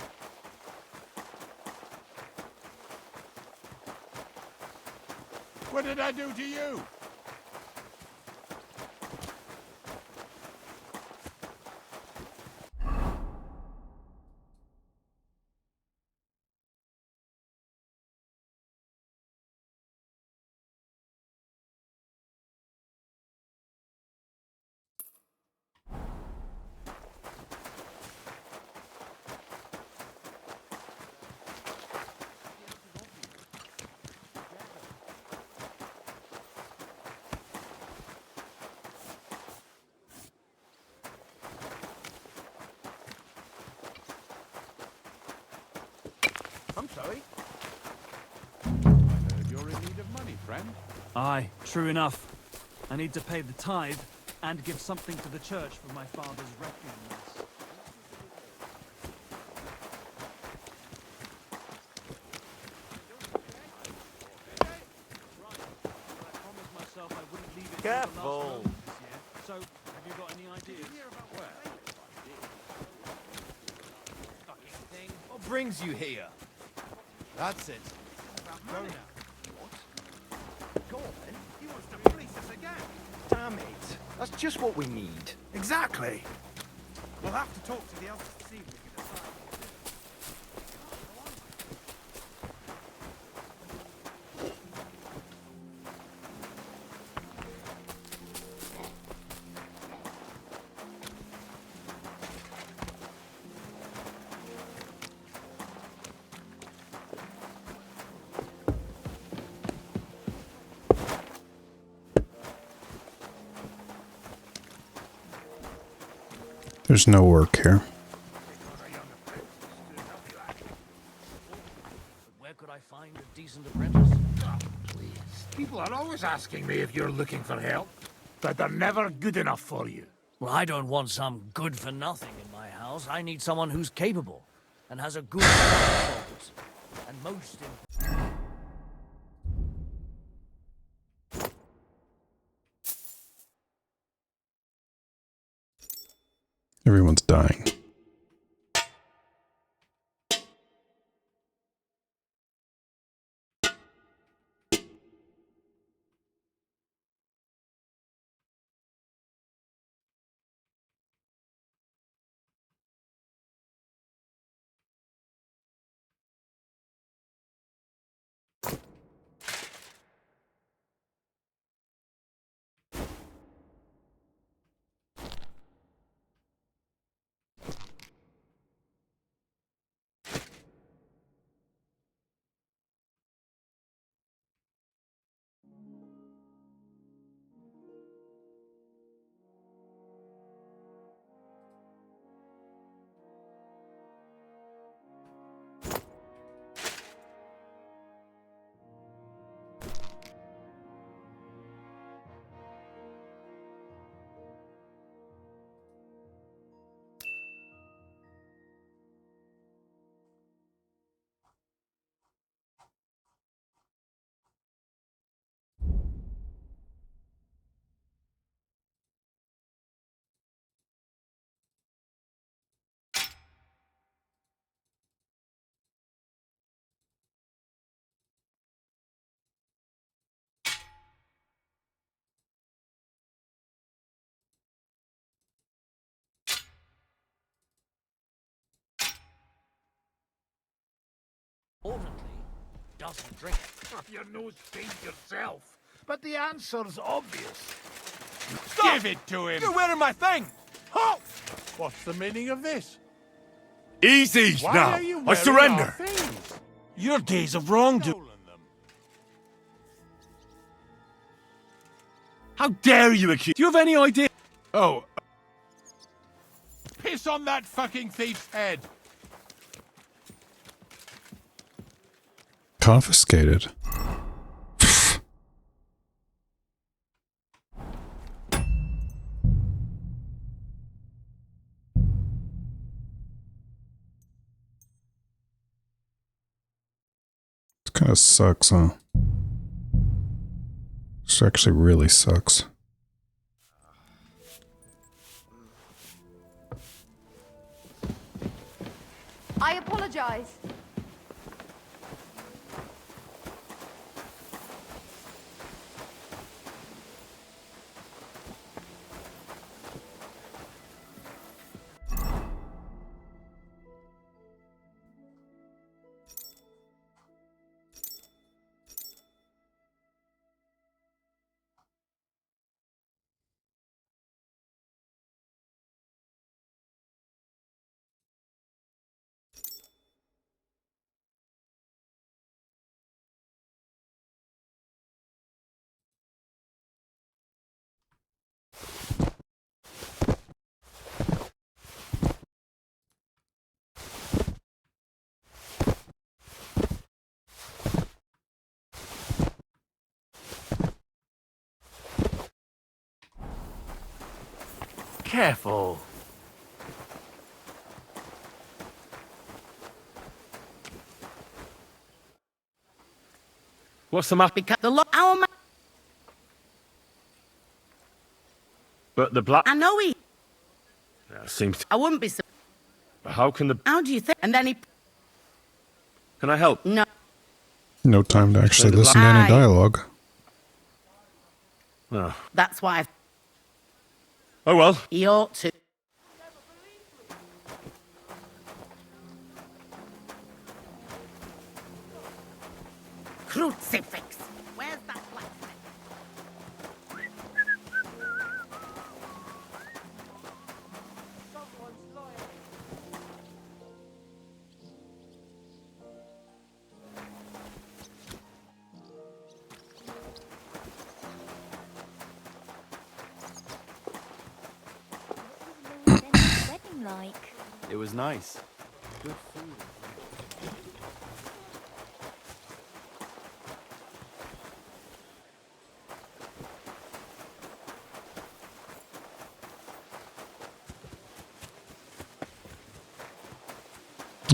What did I do to you? I'm sorry. I heard you're in need of money, friend. Aye, true enough. I need to pay the tithe and give something to the church for my father's requiem mass. Careful! So, have you got any ideas? What brings you here? That's it. Go now. Go on, then. He wants to police us again. Damn it. That's just what we need. Exactly. We'll have to talk to the elders to see if we can decide. There's no work here. Where could I find a decent apprentice? Please. People are always asking me if you're looking for help, but they're never good enough for you. Well, I don't want some good-for-nothing in my house. I need someone who's capable and has a good focus. And most important... Everyone's dying. Importantly, doesn't drink it. You're no saint yourself, but the answer's obvious. Stop! Give it to him! You're wearing my thing! Halt! What's the meaning of this? Easy Why now. are you I wearing surrender. our things? Your days of wrongdoing. How dare you accuse? Do you have any idea? Oh. Piss on that fucking thief's head! Confiscated. It kind of sucks, huh? This actually really sucks. I apologize. Careful. What's the matter? Because the our man. But the black... I know he. seems to... I wouldn't be. But how can the... How do you think? And then he. Can I help? No. No time to actually the listen to any Aye. dialogue. Oh. That's why Oh well. he ought to. Crucifix. Where's that blacksmith? Wedding like. It was nice. Good food.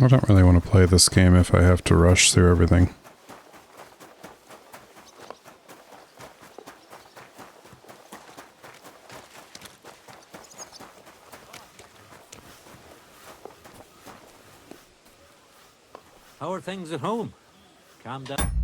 I don't really want to play this game if I have to rush through everything. How are things at home? Calm down.